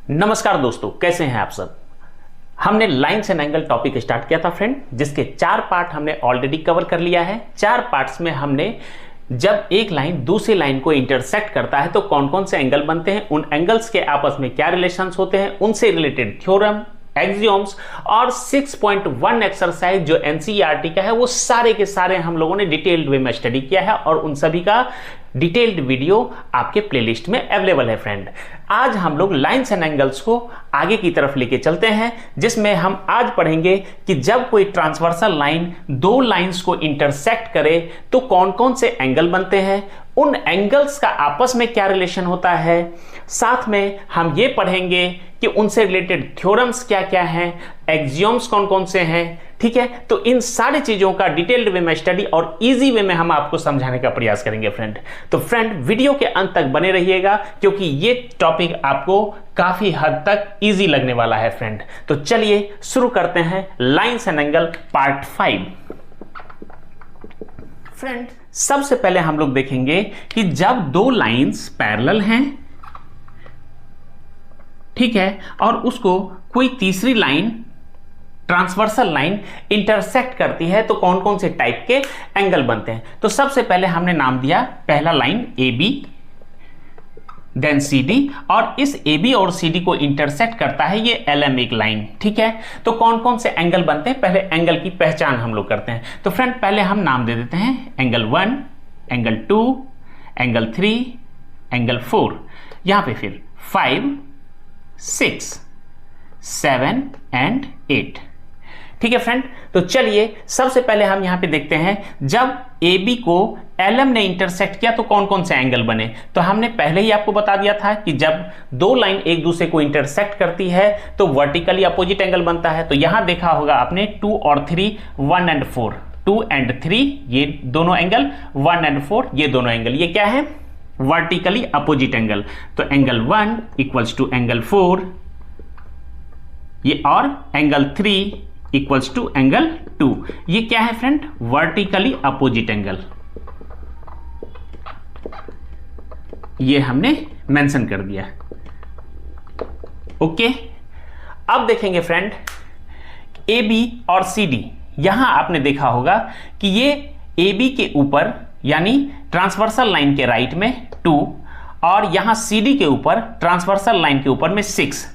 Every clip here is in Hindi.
नमस्कार दोस्तों, कैसे हैं आप सब। हमने lines and angle topic start किया था फ्रेंड, जिसके 4 पार्ट हमने ऑलरेडी कवर कर लिया है। 4 पार्ट्स में हमने जब एक लाइन दूसरी लाइन को इंटरसेक्ट करता है तो कौन कौन से एंगल बनते हैं, उन एंगल्स के आपस में क्या रिलेशंस होते हैं, उनसे रिलेटेड थ्योरम, एक्सियोम्स और 6.1 एक्सरसाइज जो एनसीईआरटी का है वो सारे के सारे हम लोगों ने डिटेल्ड वे में स्टडी किया है और उन सभी का डिटेल्ड वीडियो आपके प्लेलिस्ट में अवेलेबल है फ्रेंड। आज हम लोग लाइन्स एंड एंगल्स को आगे की तरफ लेके चलते हैं, जिसमें हम आज पढ़ेंगे कि जब कोई ट्रांसवर्सल लाइन दो लाइंस को इंटरसेक्ट करे तो कौन कौन से एंगल बनते हैं, उन एंगल्स का आपस में क्या रिलेशन होता है। साथ में हम ये पढ़ेंगे कि उनसे रिलेटेड थ्योरम्स क्या क्या हैं, एक्सियोम्स कौन कौन से हैं। ठीक है, तो इन सारी चीजों का डिटेल्ड वे में स्टडी और इजी वे में हम आपको समझाने का प्रयास करेंगे फ्रेंड। तो फ्रेंड वीडियो के अंत तक बने रहिएगा, क्योंकि ये टॉपिक आपको काफी हद तक इजी लगने वाला है फ्रेंड। तो चलिए शुरू करते हैं lines and angle part 5। Friend सबसे पहले हम लोग देखेंगे कि जब दो लाइंस पैरेलल हैं, ठीक है, और उसको कोई तीसरी लाइन ट्रांसवर्सल लाइन इंटरसेक्ट करती है तो कौन कौन से टाइप के एंगल बनते हैं। तो सबसे पहले हमने नाम दिया पहला line A B, then C D, और इस ए बी और सी डी को इंटरसेक्ट करता है ये एल एम एक लाइन। ठीक है, तो कौन कौन से एंगल बनते हैं, पहले एंगल की पहचान हम लोग करते हैं। तो फ्रेंड पहले हम नाम दे देते हैं एंगल 1, एंगल 2, एंगल 3, एंगल 4, यहां पे फिर 5, 6, 7 एंड 8। ठीक है फ्रेंड, तो चलिए सबसे पहले हम यहां पे देखते हैं जब ए बी को एल एम ने इंटरसेक्ट किया तो कौन कौन से एंगल बने। तो हमने पहले ही आपको बता दिया था कि जब दो लाइन एक दूसरे को इंटरसेक्ट करती है तो वर्टिकली अपोजिट एंगल बनता है। तो यहां देखा होगा आपने 2 और 3, 1 एंड 4, 2 एंड 3 ये दोनों एंगल, 1 एंड 4 ये दोनों एंगल, ये क्या है, वर्टिकली अपोजिट एंगल। तो एंगल 1 इक्वल्स टू एंगल 4 ये, और एंगल 3 इक्वल्स टू एंगल 2, ये क्या है फ्रेंड, वर्टिकली अपोजिट एंगल। ये हमने मेंशन कर दिया। ओके, अब देखेंगे फ्रेंड ए बी और सी डी। यहां आपने देखा होगा कि ये ए बी के ऊपर यानी ट्रांसवर्सल लाइन के राइट में 2 और यहां सी डी के ऊपर ट्रांसवर्सल लाइन के ऊपर में 6,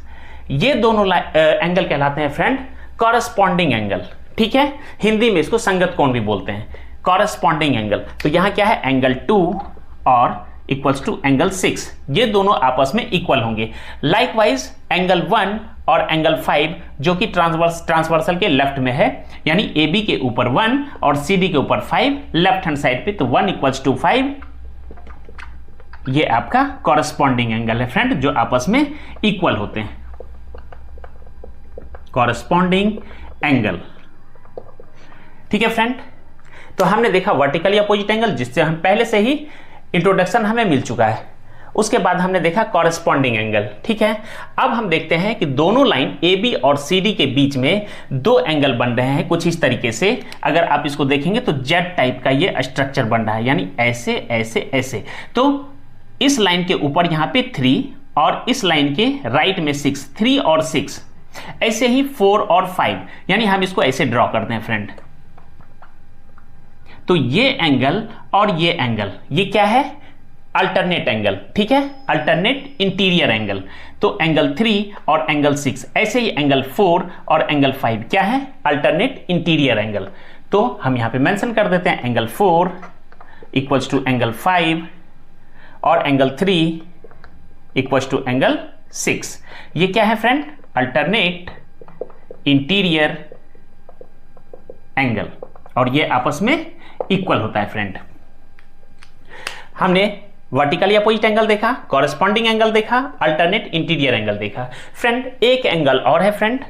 ये दोनों एंगल कहलाते हैं फ्रेंड कॉरेस्पॉन्डिंग एंगल। ठीक है, हिंदी में इसको संगत कोण भी बोलते हैं, कॉरेस्पॉन्डिंग एंगल। तो यहां क्या है, एंगल 2 और इक्वल्स टू एंगल 6, ये दोनों आपस में इक्वल होंगे। लाइकवाइज एंगल 1 और एंगल 5 जो कि ट्रांसवर्सल के लेफ्ट में है, यानी ए बी के ऊपर 1 और सी डी के ऊपर 5 लेफ्ट हैंड साइड पे, तो 1 इक्वल्स टू 5, ये आपका कॉरेस्पॉन्डिंग एंगल है फ्रेंड, जो आपस में इक्वल होते हैं, कॉरेस्पॉन्डिंग एंगल। ठीक है फ्रेंड, तो हमने देखा वर्टिकली अपोजिट एंगल, जिससे हम पहले से ही इंट्रोडक्शन हमें मिल चुका है। उसके बाद हमने देखा कॉरेस्पॉन्डिंग एंगल। ठीक है, अब हम देखते हैं कि दोनों लाइन ए बी और सी डी के बीच में दो एंगल बन रहे हैं कुछ इस तरीके से। अगर आप इसको देखेंगे तो जेड टाइप का ये स्ट्रक्चर बन रहा है, यानी ऐसे ऐसे ऐसे। तो इस लाइन के ऊपर यहां पे 3 और इस लाइन के राइट में 6, 3 और 6, ऐसे ही 4 और 5, यानी हम इसको ऐसे ड्रॉ करते हैं फ्रेंड। तो ये एंगल और ये एंगल, ये क्या है, अल्टरनेट एंगल। ठीक है, अल्टरनेट इंटीरियर एंगल। तो एंगल 3 और एंगल 6, ऐसे ही एंगल 4 और एंगल 5 क्या है, अल्टरनेट इंटीरियर एंगल। तो हम यहां पे मेंशन कर देते हैं एंगल 4 इक्वल्स टू एंगल 5 और एंगल 3 इक्वल्स टू एंगल 6। ये क्या है फ्रेंड, अल्टरनेट इंटीरियर एंगल, और ये आपस में इक्वल होता है फ्रेंड। हमने वर्टिकली अपोजिट एंगल देखा, कॉरेस्पॉन्डिंग एंगल देखा, अल्टरनेट इंटीरियर एंगल देखा। फ्रेंड एक एंगल और है फ्रेंड,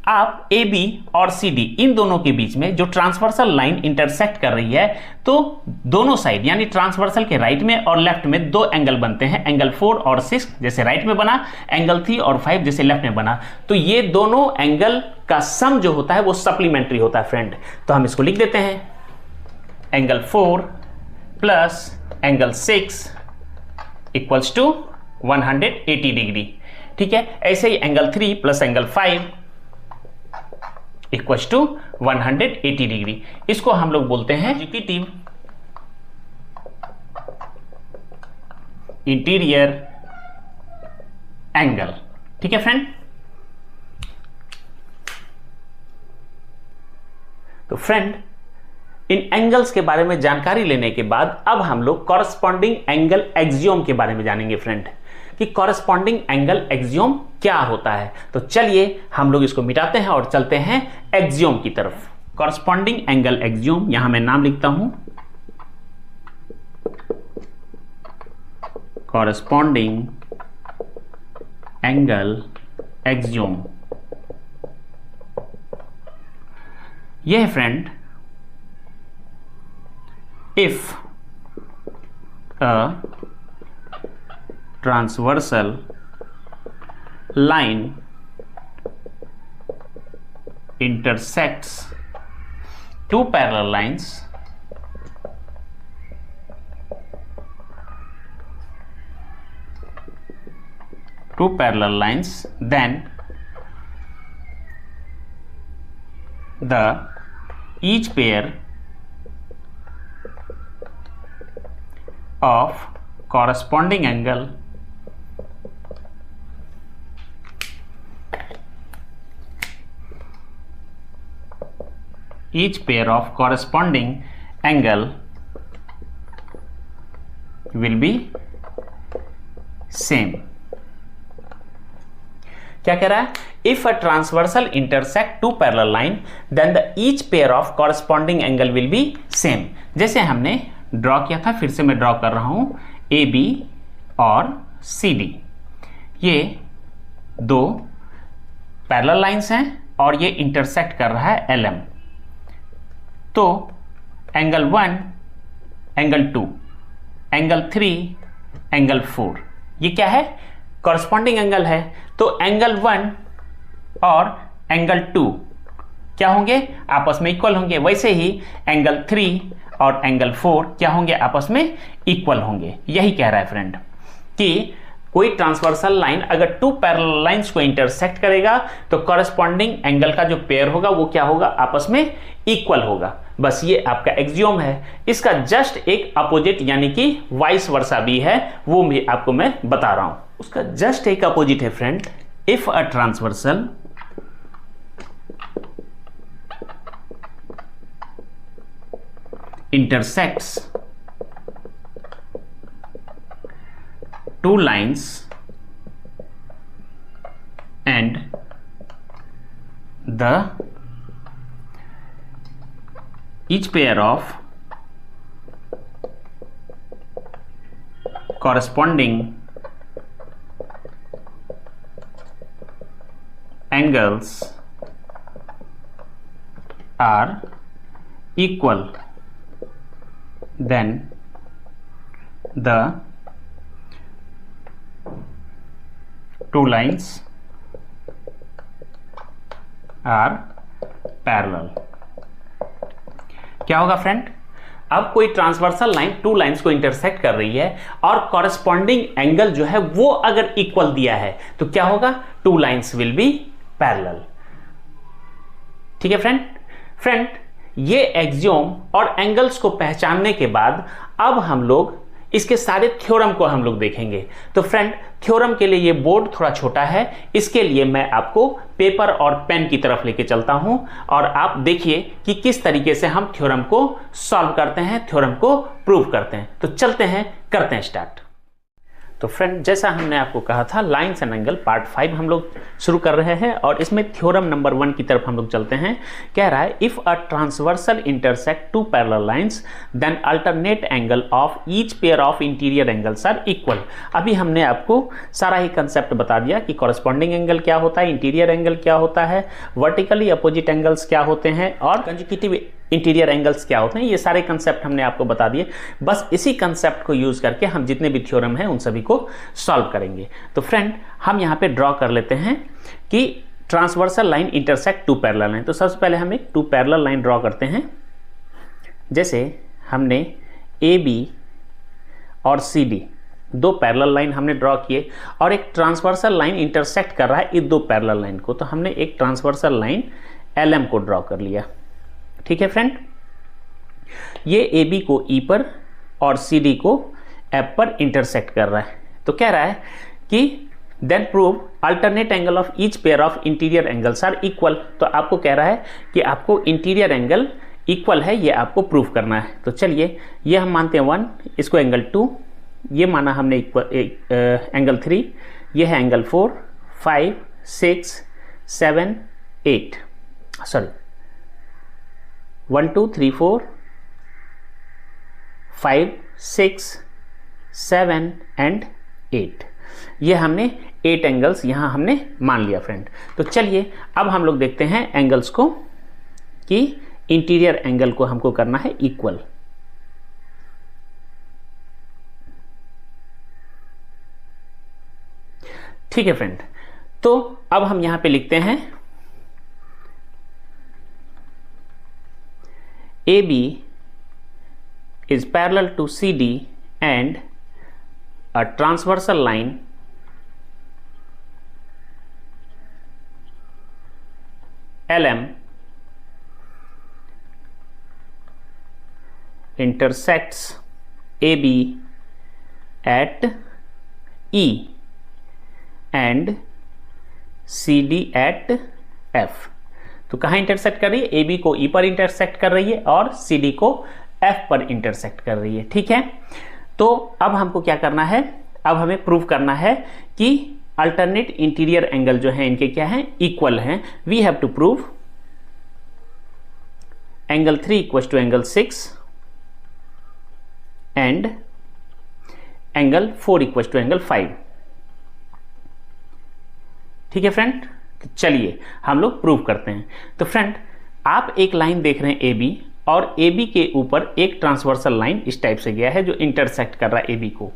आप ए बी और सी डी इन दोनों के बीच में जो ट्रांसवर्सल लाइन इंटरसेक्ट कर रही है, तो दोनों साइड यानी ट्रांसवर्सल के राइट में और लेफ्ट में दो एंगल बनते हैं, एंगल 4 और 6 जैसे राइट में बना, एंगल 3 और 5 जैसे लेफ्ट में बना। तो ये दोनों एंगल का सम जो होता है वो सप्लीमेंट्री होता है फ्रेंड। तो हम इसको लिख देते हैं angle 4 plus angle 6 equals to 180 degree. ठीक है, ऐसे ही angle 3 plus angle 5 equals to 180 degree. इसको हम लोग बोलते हैं एग्जीक्यूटिव इंटीरियर एंगल। ठीक है फ्रेंड, तो फ्रेंड इन एंगल्स के बारे में जानकारी लेने के बाद अब हम लोग कॉरस्पॉन्डिंग एंगल एक्सियोम के बारे में जानेंगे फ्रेंड, कि कॉरस्पॉन्डिंग एंगल एक्सियोम क्या होता है। तो चलिए हम लोग इसको मिटाते हैं और चलते हैं एक्सियोम की तरफ। कॉरस्पॉन्डिंग एंगल एक्सियोम, यहां मैं नाम लिखता हूं, कॉरस्पॉन्डिंग एंगल एक्सियोम। यह है friend, if a transversal line intersects two parallel lines, then the each pair of corresponding angle will be same। क्या कह रहा है? If a transversal intersect two parallel line, then the each pair of corresponding angle will be same। जैसे हमने ड्रॉ किया था, फिर से मैं ड्रॉ कर रहा हूं, ए बी और सी डी, ये दो पैरेलल लाइंस हैं और ये इंटरसेक्ट कर रहा है एल एम। तो एंगल 1, एंगल 2, एंगल 3, एंगल 4, ये क्या है? कॉरस्पॉन्डिंग एंगल है। तो एंगल 1 और एंगल 2 क्या होंगे? आपस में इक्वल होंगे। वैसे ही एंगल 3 और एंगल 4 क्या होंगे? आपस में इक्वल होंगे। यही कह रहा है फ्रेंड कि कोई ट्रांसवर्सल लाइन अगर टू पैरेलल लाइंस को इंटरसेक्ट करेगा तो कॉरस्पॉन्डिंग एंगल का जो पेयर होगा वो क्या होगा? आपस में इक्वल होगा। बस ये आपका एक्सियोम है। इसका जस्ट एक अपोजिट यानी कि वाइस वर्सा भी है, वो भी आपको मैं बता रहा हूं। उसका जस्ट एक अपोजिट है friend, if a transversal intersects two lines and the each pair of corresponding angles are equal, then the two lines are parallel। क्या होगा फ्रेंड? अब कोई ट्रांसवर्सल लाइन टू लाइंस को इंटरसेक्ट कर रही है और कॉरस्पॉन्डिंग एंगल जो है वो अगर इक्वल दिया है तो क्या होगा? Two lines will be parallel. ठीक है फ्रेंड, ये एक्सियोम और एंगल्स को पहचानने के बाद अब हम लोग इसके सारे थ्योरम को हम लोग देखेंगे। तो फ्रेंड, थ्योरम के लिए ये बोर्ड थोड़ा छोटा है, इसके लिए मैं आपको पेपर और पेन की तरफ लेके चलता हूं और आप देखिए कि किस तरीके से हम थ्योरम को सॉल्व करते हैं, थ्योरम को प्रूव करते हैं। तो चलते हैं, करते हैं स्टार्ट। तो फ्रेंड, जैसा हमने आपको कहा था, लाइन्स एंड एंगल पार्ट 5 हम लोग शुरू कर रहे हैं और इसमें थ्योरम नंबर 1 की तरफ हम लोग चलते हैं। कह रहा है if a transversal intersect two parallel lines then alternate angle of each pair of interior angles are equal. अभी हमने आपको सारा ही कंसेप्ट बता दिया कि कॉरस्पॉन्डिंग एंगल क्या होता है, इंटीरियर एंगल क्या होता है, वर्टिकली अपोजिट एंगल्स क्या होते हैं और कंसेक्यूटिव इंटीरियर एंगल्स क्या होते हैं। ये सारे कंसेप्ट हमने आपको बता दिए। बस इसी कंसेप्ट को यूज करके हम जितने भी थ्योरम हैं उन सभी को सॉल्व करेंगे। तो फ्रेंड, हम यहाँ पे ड्रॉ कर लेते हैं कि transversal line intersect two parallel line. तो सबसे पहले हम एक टू पैरेलल लाइन ड्रॉ करते हैं। जैसे हमने ए बी और सी डी दो पैरेलल लाइन हमने ड्रॉ किए और एक ट्रांसवर्सल लाइन इंटरसेक्ट कर रहा है इस दो पैरेलल लाइन को, तो हमने एक ट्रांसवर्सल लाइन LM को ड्रॉ कर लिया। ठीक है फ्रेंड, ये AB को E पर और CD को F पर इंटरसेक्ट कर रहा है। तो कह रहा है कि then prove alternate angle of each pair of interior angles are equal. तो आपको कह रहा है कि आपको इंटीरियर एंगल इक्वल है, ये आपको प्रूव करना है। तो चलिए ये हम मानते हैं 1, इसको एंगल 2, ये माना हमने एंगल 3, ये है एंगल 4, 5, 6, 7, 8, सॉरी 1 2 3 4 5 6 7 एंड 8, ये हमने 8 एंगल्स यहां हमने मान लिया फ्रेंड। तो चलिए अब हम लोग देखते हैं एंगल्स को कि इंटीरियर एंगल को हमको करना है इक्वल। ठीक है फ्रेंड, तो अब हम यहां पे लिखते हैं AB is parallel to CD and a transversal line LM intersects AB at E and CD at F। तो कहाँ इंटरसेक्ट कर रही है? AB को E पर इंटरसेक्ट कर रही है और CD को F पर इंटरसेक्ट कर रही है। ठीक है, तो अब हमको क्या करना है? अब हमें प्रूव करना है कि अल्टरनेट इंटीरियर एंगल जो है इनके क्या है? इक्वल हैं। We have to prove angle 3 equal to angle 6 and angle 4 equal to angle 5। ठीक है फ्रेंड, तो चलिए हम लोग प्रूव करते हैं। तो फ्रेंड आप एक लाइन देख रहे हैं AB और AB के ऊपर एक ट्रांसवर्सल लाइन इस टाइप से गया है जो इंटरसेक्ट कर रहा है AB को।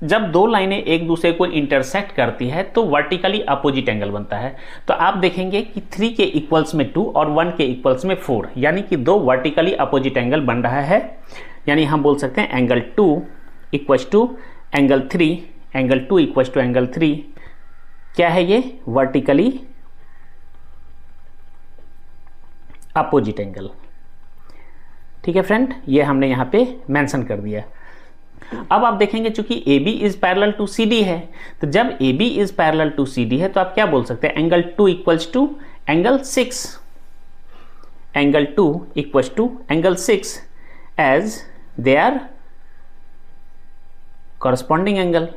जब दो लाइनें एक दूसरे को इंटरसेक्ट करती है तो वर्टिकली अपोजिट एंगल बनता है। तो आप देखेंगे कि 3 के इक्वल्स में 2 और 1 के इक्वल्स में 4, यानी कि दो वर्टिकली अपोजिट एंगल बन रहा है। यानी हम बोल सकते हैं angle 2 equals to angle 3, angle 2 equals to angle 3 क्या है? ये वर्टिकली अपोजिट एंगल। ठीक है फ्रेंड, ये हमने यहाँ पे मेंशन कर दिया। अब आप देखेंगे चूंकि AB is parallel to CD है, तो जब AB is parallel to CD है तो आप क्या बोल सकते हैं? Angle 2 equals to angle 6, angle 2 equals to angle 6 as they are corresponding angle,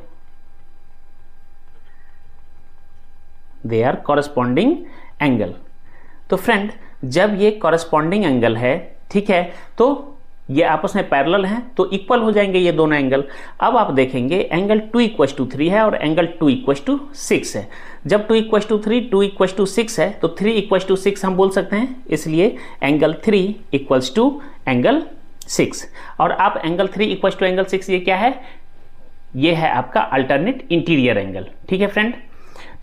they are corresponding angle. तो फ्रेंड जब ये corresponding एंगल है, ठीक है, तो ये आपस में पैरेलल हैं तो इक्वल हो जाएंगे ये दोनों एंगल। अब आप देखेंगे एंगल 2 इक्वल टू 3 है और एंगल 2 इक्वल टू 6 है। जब 2 इक्वल टू 3, 2 इक्वल टू 6 है तो 3 इक्वल टू 6 हम बोल सकते हैं, इसलिए एंगल 3 इक्वल्स टू एंगल 6। और आप एंगल 3 इक्वल टू एंगल 6 ये क्या है? ये है आपका अल्टरनेट इंटीरियर एंगल। ठीक है फ्रेंड,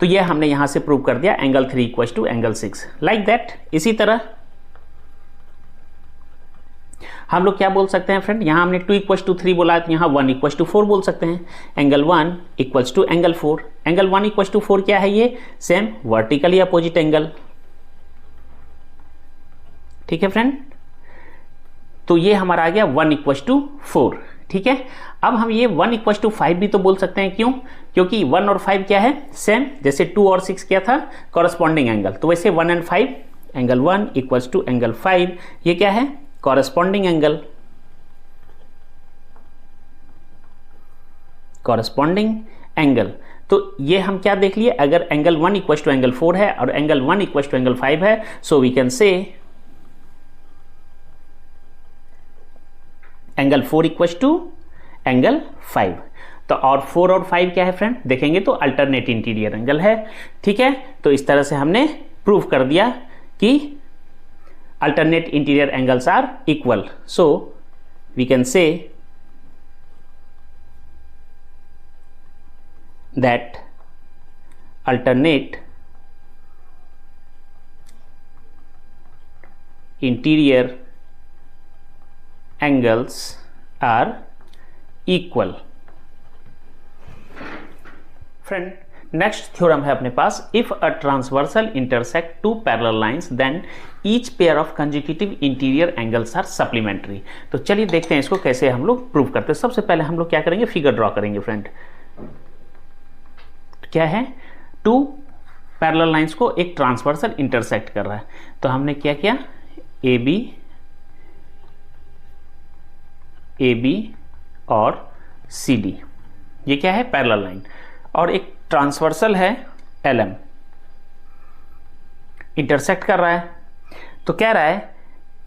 तो ये हमने यहां से प्रूव कर दिया angle 3 equal to angle 6 like that. इसी तरह हम लोग क्या बोल सकते हैं फ्रेंड? यहां हमने 2 इक्वल टू 3 बोला तो यहां 1 इक्वल टू 4 बोल सकते हैं। Angle 1 equal to angle 4, angle 1 equal to 4 क्या है? ये सेम वर्टिकली अपोजिट एंगल। ठीक है फ्रेंड, तो ये हमारा आ गया 1 इक्वल टू 4। ठीक है, अब हम ये 1 इक्वल टू 5 भी तो बोल सकते हैं। क्यों? क्योंकि 1 और 5 क्या है? सेम, जैसे 2 और 6 क्या था? Corresponding angle. तो वैसे 1 and 5, angle 1 equal to angle 5 ये क्या है? Corresponding angle. कॉरस्पॉन्डिंग एंगल, तो ये हम क्या देख लिए? अगर एंगल 1 इक्वल टू एंगल 4 है और एंगल 1 इक्वल टू एंगल 5 है, so we can say angle 4 equal to angle 5। तो और 4 और 5 क्या है फ्रेंड? देखेंगे तो अल्टरनेट इंटीरियर एंगल है। ठीक है, तो इस तरह से हमने प्रूव कर दिया कि alternate interior angles are equal, so we can say that alternate interior angles are equal। Friend next theorem है अपने पास, if a transversal intersect two parallel lines then each pair of consecutive interior angles are supplementary. तो चलिए देखते हैं इसको कैसे हम लोग प्रूव करते हैं। सबसे पहले हम लोग क्या करेंगे, फिगर ड्रॉ करेंगे फ्रेंड। क्या है, टू पैरेलल लाइंस को एक ट्रांसवर्सल इंटरसेक्ट कर रहा है, तो हमने क्या किया, ए बी और सी डी, ये क्या है पैरेलल लाइन, और एक ट्रांसवर्सल है LM, इंटरसेक्ट कर रहा है। तो कह रहा है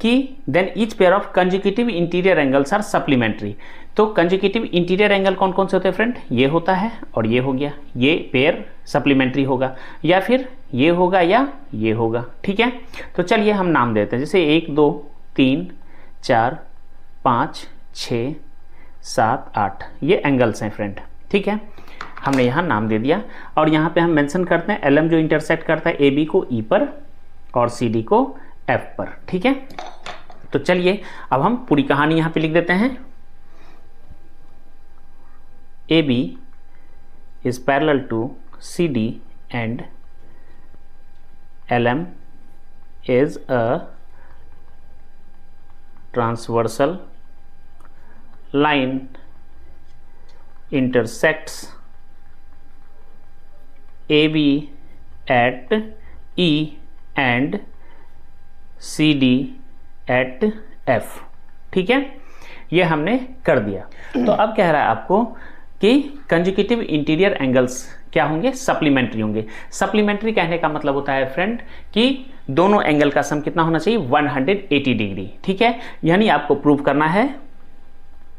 कि then each pair of consecutive interior angles are supplementary. तो कंसेक्यूटिव इंटीरियर एंगल कौन कौन से होते हैं फ्रेंड, ये होता है और ये हो गया, ये पेयर सप्लीमेंट्री होगा, या फिर ये होगा या ये होगा। ठीक है, तो चलिए हम नाम देते हैं, जैसे 1 2 3 4 5 6 7 8 ये एंगल्स हैं फ्रेंड। ठीक है, हमने यहाँ नाम दे दिया, और यहाँ पे हम मेंशन करते हैं LM जो इंटरसेक्ट करता है AB को E पर और CD को F पर। ठीक है, तो चलिए अब हम पूरी कहानी यहाँ पे लिख देते हैं। AB is parallel to CD and LM is a transversal line intersects AB at E and CD at F। ठीक है, ये हमने कर दिया। तो अब कह रहा है आपको कि कंसेक्यूटिव इंटीरियर एंगल्स क्या होंगे, सप्लीमेंट्री होंगे। सप्लीमेंट्री कहने का मतलब होता है फ्रेंड कि दोनों एंगल का सम कितना होना चाहिए, 180 डिग्री। ठीक है, यानी आपको प्रूव करना है,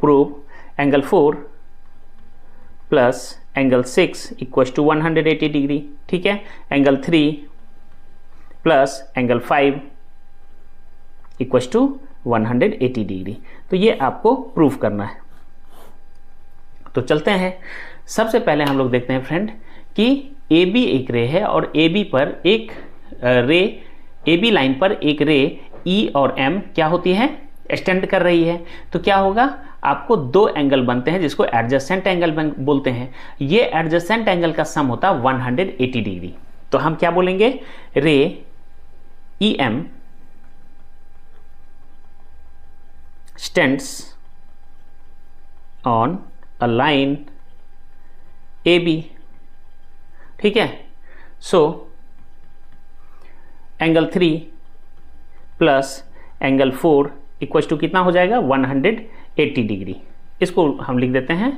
prove angle 4 plus angle 6 equals to 180 degree. ठीक है, angle 3 plus angle 5 equals to 180 degree. तो ये आपको प्रूव करना है। तो चलते हैं, सबसे पहले हम लोग देखते हैं फ्रेंड कि AB एक रे है और AB पर एक रे, AB लाइन पर एक रे E और M क्या होती है, एक्सटेंड कर रही है। तो क्या होगा, आपको दो एंगल बनते हैं जिसको एडजेसेंट एंगल बोलते हैं। ये एडजेसेंट एंगल का सम होता है 180 डिग्री। तो हम क्या बोलेंगे, रे EM stands on a line AB। ठीक है, so angle 3 plus angle 4 equal to कितना हो जाएगा, 180 डिग्री। इसको हम लिख देते हैं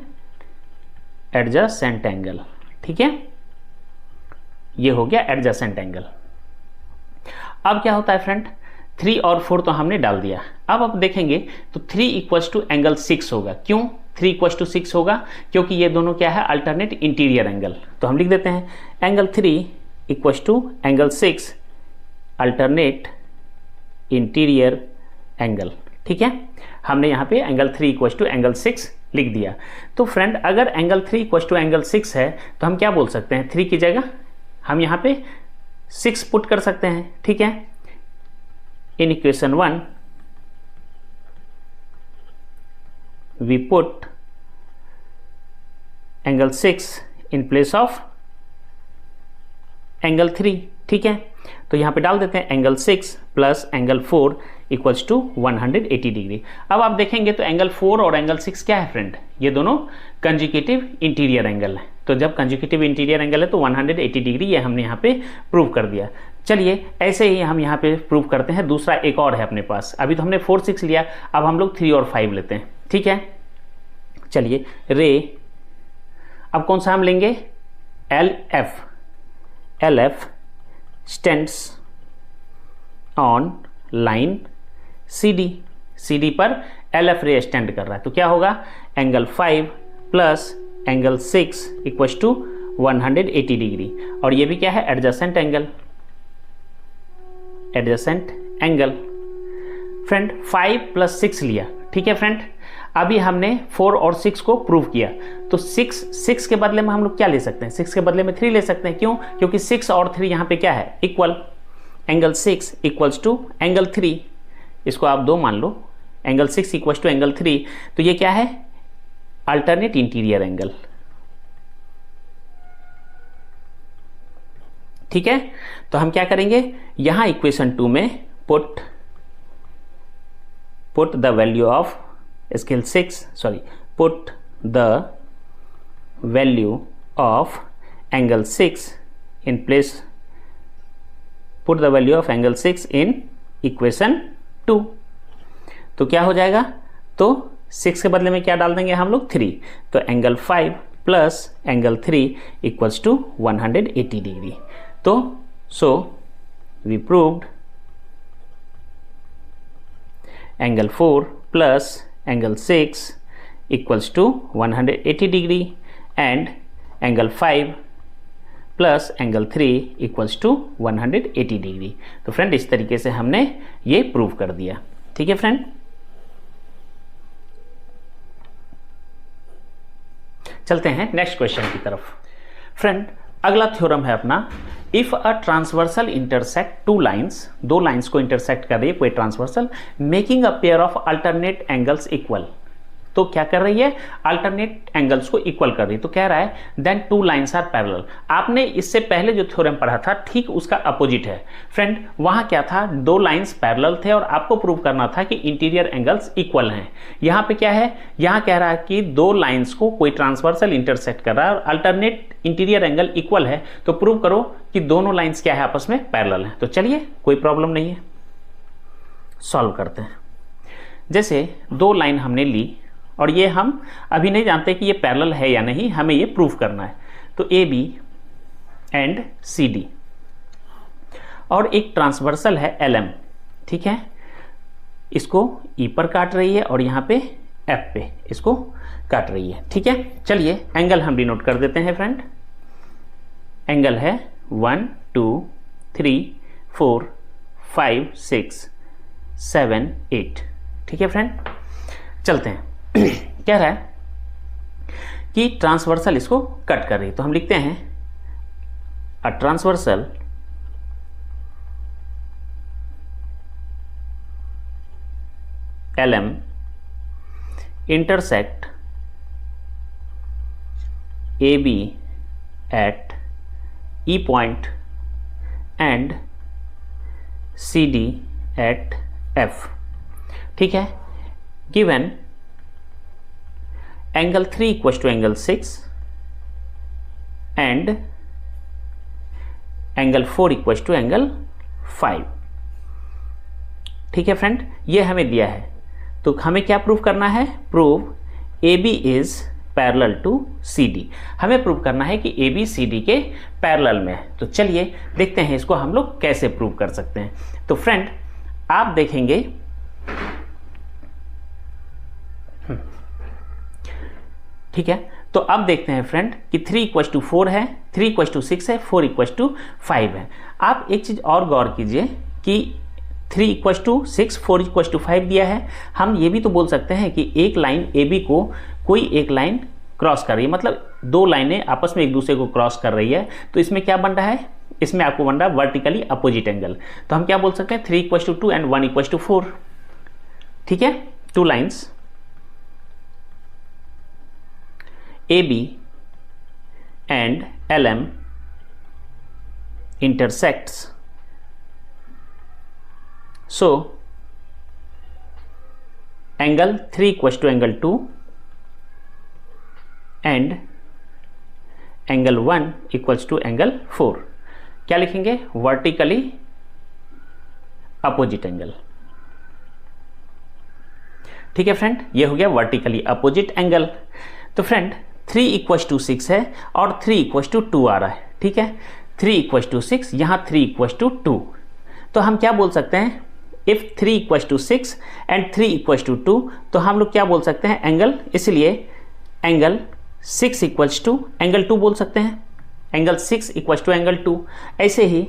एडजेसेंट एंगल। ठीक है, ये हो गया एडजेसेंट एंगल। अब क्या होता है फ्रेंड, 3 और 4 तो हमने डाल दिया। अब देखेंगे तो 3 इक्वल्स टू एंगल 6 होगा। क्यों 3 इक्वल्स टू 6 होगा, क्योंकि ये दोनों क्या है, अल्टरनेट इंटीरियर एंगल। तो हम लिख देते हैं angle 3 equals to angle 6 alternate interior angle. ठीक है, हमने यहाँ पे एंगल 3 इक्वल्स टू एंगल 6 लिख दिया। तो फ्रेंड अगर एंगल 3 इक्वल्स टू एंगल 6 है तो हम क्या बोल सकते हैं, 3 की जगह हम यहाँ पे 6 पुट कर सकते हैं। ठीक है, in equation 1 we put angle 6 in place of angle 3। ठीक है, तो यहाँ पे डाल देते हैं angle 6 plus angle 4 equals to 180 degree. अब आप देखेंगे तो एंगल 4 और एंगल 6 क्या है फ्रेंड, ये दोनों कंसेक्यूटिव इंटीरियर एंगल है। तो जब कंसेक्यूटिव इंटीरियर एंगल है तो 180 डिग्री ये हमने यहाँ पे प्रूव कर दिया। चलिए ऐसे ही हम यहाँ पे प्रूव करते हैं। दूसरा एक और है अपने पास, अभी तो हमने 4 6 लिया, अब हम लोग 3 और 5 लेते हैं। ठीक है, चलिए रे, अब कौन सा हम लेंगे, LF stands on line CD पर LF रे स्टैंड कर रहा है। तो क्या होगा, angle 5 plus angle 6 equals to 180 degree, और ये भी क्या है, एडजेसेंट एंगल। फ्रेंड 5 प्लस 6 लिया। ठीक है फ्रेंड, अभी हमने 4 और 6 को प्रूव किया, तो 6 के बदले में हम लोग क्या ले सकते हैं, 6 के बदले में 3 ले सकते हैं। क्यों, क्योंकि 6 और 3 यहाँ पे क्या है, equal. Angle 6 equals to angle 3, इसको आप 2 मान लो, एंगल 6 इक्वल्स टू एंगल 3, तो ये क्या है, अल्टरनेट इंटीरियर एंगल। ठीक है, तो हम क्या करेंगे, यहां इक्वेशन 2 में put the value of scale 6, sorry, put the value of angle 6 in place, put the value of angle 6 in equation 2। तो क्या हो जाएगा, तो 6 के बदले में क्या डाल देंगे हम लोग, 3, तो angle 5 plus angle 3 equals to 180 degree. तो so we proved angle 4 plus angle 6 equals to 180 degree and angle 5 plus angle 3 equals to 180 degree. तो फ्रेंड इस तरीके से हमने ये प्रूव कर दिया। ठीक है फ्रेंड, चलते हैं नेक्स्ट क्वेश्चन की तरफ। फ्रेंड अगला थ्योरम है अपना, if a transversal intersect two lines, दो लाइंस को इंटरसेक्ट कर रही है कोई transversal, making a pair of alternate angles equal. तो क्या कर रही है, अल्टरनेट एंगल्स को इक्वल कर रही है। तो कह रहा है then two lines are parallel. आपने इससे पहले जो थ्योरम पढ़ा था ठीक उसका अपोजिट है फ्रेंड। वहां क्या था, दो लाइंस पैरेलल थे और आपको प्रूव करना था कि इंटीरियर एंगल्स इक्वल हैं। यहाँ पे क्या है, यहाँ कह रहा है कि दो लाइंस को कोई ट्रांसवर्सल इंटरसेक्ट कर रहा है और अल्टरनेट इंटीरियर एंगल इक्वल है। तो प्रूव करो कि दोनों लाइंस क्या है, आपस में पैरेलल है। तो चलिए कोई प्रॉब्लम नहीं है, सॉल्व करते हैं। जैसे दो लाइन हमने ली और ये हम अभी नहीं जानते कि ये पैरेलल है या नहीं, हमें ये प्रूफ करना है। तो A B and C D और एक ट्रांसवर्सल है एल एम, ठीक है, इसको ई पर काट रही है और यहाँ पे एफ पे इसको काट रही है। ठीक है, चलिए एंगल हम डिनोट कर देते हैं फ्रेंड। एंगल है 1 2 3 4 5 6 7 8। ठीक है फ्रेंड, चलते हैं। कह रहा है कि ट्रांसवर्सल इसको कट कर रही है। तो हम लिखते हैं a transversal L M intersect A B at E point and C D at F. ठीक है, given angle 3 equals to angle 6 and angle 4 equals to angle 5। ठीक है फ्रेंड, ये हमें दिया है। तो हमें क्या प्रूव करना है, prove A B is parallel to C D. हमें प्रूव करना है कि ए बी सी डी के पैरेलल में है। तो चलिए देखते हैं इसको हम लोग कैसे प्रूव कर सकते हैं। तो फ्रेंड आप देखेंगे, ठीक है, तो अब देखते हैं फ्रेंड कि 3 इक्वल्स टू 4 है, 3 इक्वल्स टू 6 है, 4 इक्वल्स टू 5 है। आप एक चीज़ और गौर कीजिए कि 3 इक्वल्स टू 6 4 इक्वल्स टू 5 दिया है। हम ये भी तो बोल सकते हैं कि एक लाइन ए बी को कोई एक लाइन क्रॉस कर रही है, मतलब दो लाइनें आपस में एक दूसरे को क्रॉस कर रही है। तो इसमें क्या बन रहा है, इसमें आपको बन रहा है वर्टिकली अपोजिट एंगल। तो हम क्या बोल सकते हैं, 3 equals to 2 and 1 equals to 4। ठीक है, two lines AB and LM intersects, so angle 3 equals to angle 2 and angle 1 equals to angle 4। क्या लिखेंगे, वर्टिकली अपोजिट एंगल। ठीक है फ्रेंड, ये हो गया वर्टिकली अपोजिट एंगल। तो फ्रेंड 3 इक्वल्स टू 6 है और 3 इक्वल्स टू 2 आ रहा है। ठीक है, 3 इक्वल्स टू 6, यहाँ 3 इक्वल्स टू 2। तो हम क्या बोल सकते हैं, if 3 equals to 6 and 3 equals to 2, तो हम लोग क्या बोल सकते हैं, एंगल, इसलिए एंगल 6 इक्वल्स टू एंगल 2 बोल सकते हैं, एंगल 6 इक्वल्स टू एंगल 2। ऐसे ही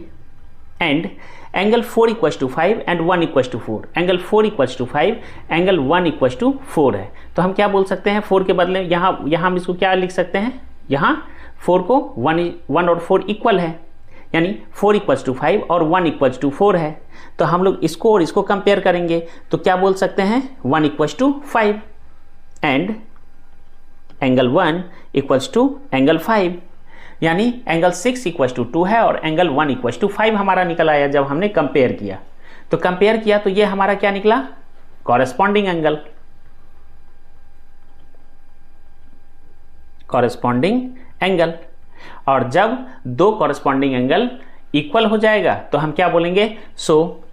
and angle 4 equals to 5 and 1 equals to 4, angle 4 equals to 5 angle 1 equals to 4 है। तो हम क्या बोल सकते हैं, 4 के बदले यहाँ हम इसको क्या लिख सकते हैं, यहाँ 4 को 1 और 4 इक्वल है, यानी 4 इक्वल्स टू 5 और 1 इक्वल्स टू 4 है। तो हम लोग इसको और इसको कंपेयर करेंगे तो क्या बोल सकते हैं, 1 equals to 5 and angle 1 equals to angle 5। यानी एंगल 6 इक्वल टू 2 है और एंगल 1 इक्वल टू 5 हमारा निकल आया जब हमने कंपेयर किया। तो कंपेयर किया तो ये हमारा क्या निकला, कॉरेस्पॉन्डिंग एंगल। Corresponding angle. और जब दो कॉरेस्पॉन्डिंग एंगल इक्वल हो जाएगा तो हम क्या बोलेंगे, so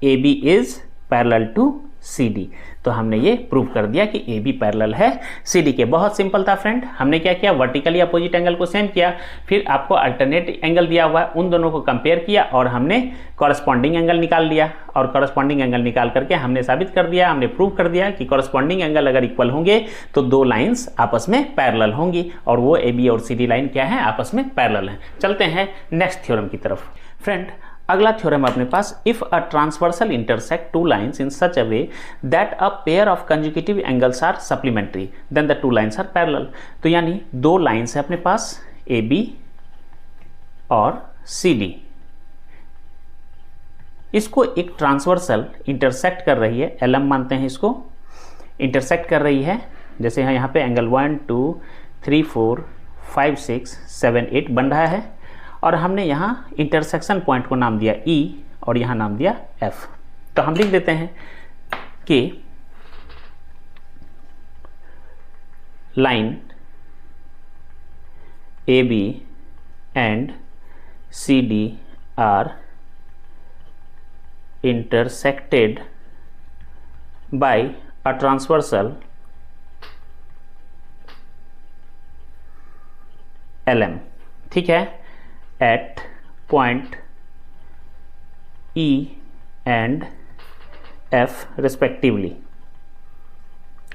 A B is parallel to C D. तो हमने ये प्रूव कर दिया कि ए बी पैरेलल है सी डी के। बहुत सिंपल था फ्रेंड। हमने क्या किया, वर्टिकली अपोजिट एंगल को सेम किया, फिर आपको अल्टरनेट एंगल दिया हुआ है, उन दोनों को कंपेयर किया और हमने कॉरेस्पॉन्डिंग एंगल निकाल लिया। और कॉरेस्पॉन्डिंग एंगल निकाल करके हमने साबित कर दिया, हमने प्रूव कर दिया कि कॉरेस्पॉन्डिंग एंगल अगर इक्वल होंगे तो दो लाइंस आपस में पैरेलल होंगी, और वो ए बी और सी डी लाइन क्या है, आपस में पैरेलल है। चलते हैं नेक्स्ट थ्योरम की तरफ। फ्रेंड अगला थ्योरम अपने पास, if a transversal intersect two lines in such a way that a pair of conjugative angles are supplementary then the two lines are parallel. तो यानी दो लाइंस है अपने पास ए बी और सी डी, इसको एक ट्रांसवर्सल इंटरसेक्ट कर रही है, एल एम मानते हैं इसको, इंटरसेक्ट कर रही है। जैसे यहाँ पे एंगल 1 2 3 4 5 6 7 8 बन रहा है, और हमने यहाँ इंटरसेक्शन पॉइंट को नाम दिया E और यहाँ नाम दिया F। तो हम लिख देते हैं कि line AB and CD are intersected by a transversal LM, ठीक है, at point E and F respectively,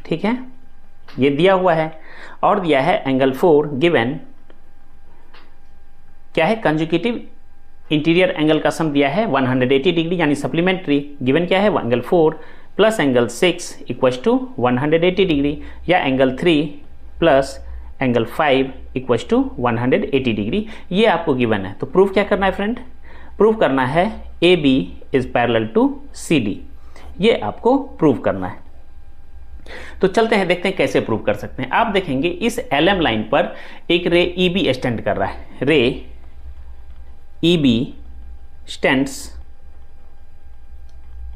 ठीक है, ये दिया हुआ है। और दिया है एंगल 4 गिवन, क्या है, कंजुगेटिव इंटीरियर एंगल का सम दिया है 180 डिग्री यानी सप्लीमेंट्री। गिवन क्या है, angle 4 plus angle 6 equal to 180 degree, या angle 3 plus angle 5 equal to 180 degree, ये आपको गिवन है। तो प्रूफ क्या करना है फ्रेंड, प्रूफ करना है A B is parallel to C D, ये आपको प्रूफ करना है। तो चलते हैं, देखते हैं कैसे प्रूफ कर सकते हैं। आप देखेंगे इस एल एम लाइन पर एक रे ई बी स्टैंड कर रहा है, ray E B stands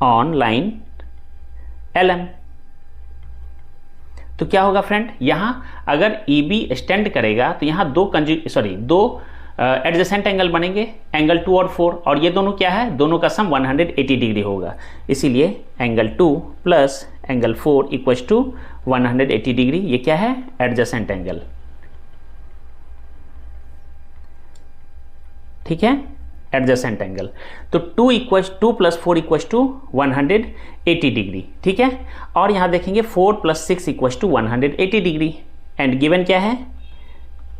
on line L M. तो क्या होगा फ्रेंड, यहां अगर ई बी स्टैंड करेगा तो यहां दो एडजेसेंट एंगल बनेंगे, एंगल 2 और 4, और ये दोनों क्या है, दोनों का सम 180 डिग्री होगा। इसीलिए angle 2 plus angle 4 equal to 180 degree, ये क्या है, एडजेसेंट एंगल, ठीक है, एडजेसेंट एंगल। तो 2 प्लस 4 इक्वल टू 180 डिग्री, ठीक है। और यहां देखेंगे 4 plus 6 equal to 180 degree, and given क्या है,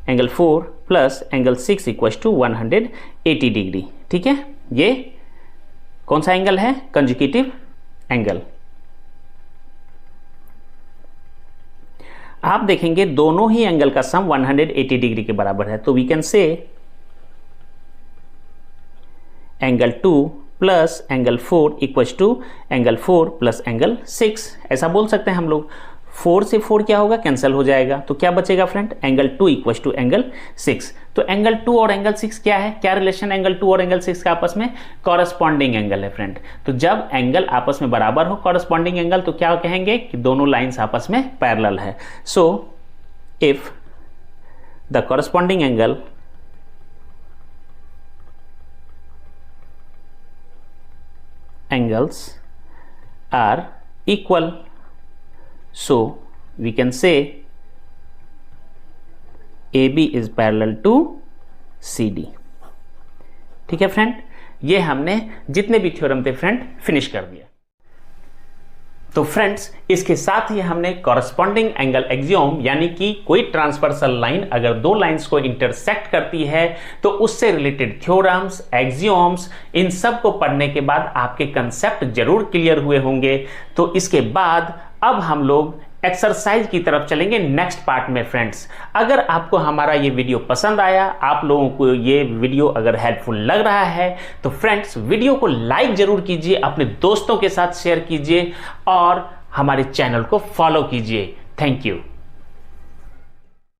angle 4 plus angle 6 equal to 180 degree, ठीक है। ये कौन सा एंगल है, कंजुगेटिव एंगल। आप देखेंगे दोनों ही एंगल का सम 180 डिग्री के बराबर है, तो we can say angle 2 plus angle 4 equal to angle 4 plus angle 6, ऐसा बोल सकते हैं हम लोग। 4 से 4 क्या होगा, कैंसिल हो जाएगा, तो क्या बचेगा friend, angle 2 equal to angle 6। तो एंगल 2 और एंगल 6 क्या है, क्या रिलेशन एंगल 2 और एंगल 6 का आपस में, कॉरेस्पॉन्डिंग एंगल है फ्रेंड। तो जब एंगल आपस में बराबर हो, कॉरेस्पॉन्डिंग एंगल, तो क्या कहेंगे कि दोनों लाइंस आपस में पैरेलल है। So if the corresponding angle angles are equal, so we can say AB is parallel to CD, ठीक है फ्रेंड। ये हमने जितने भी थ्योरम थे फ्रेंड फिनिश कर दिया। तो फ्रेंड्स इसके साथ ही हमने कॉरेस्पॉन्डिंग एंगल एक्सियोम, यानी कि कोई ट्रांसवर्सल लाइन अगर दो लाइंस को इंटरसेक्ट करती है तो उससे रिलेटेड थ्योरम्स, एक्सियोम्स, इन सब को पढ़ने के बाद आपके कंसेप्ट जरूर क्लियर हुए होंगे। तो इसके बाद अब हम लोग एक्सरसाइज की तरफ चलेंगे नेक्स्ट पार्ट में फ्रेंड्स। अगर आपको हमारा ये वीडियो पसंद आया, आप लोगों को ये वीडियो अगर हेल्पफुल लग रहा है, तो फ्रेंड्स वीडियो को लाइक जरूर कीजिए, अपने दोस्तों के साथ शेयर कीजिए और हमारे चैनल को फॉलो कीजिए। Thank you.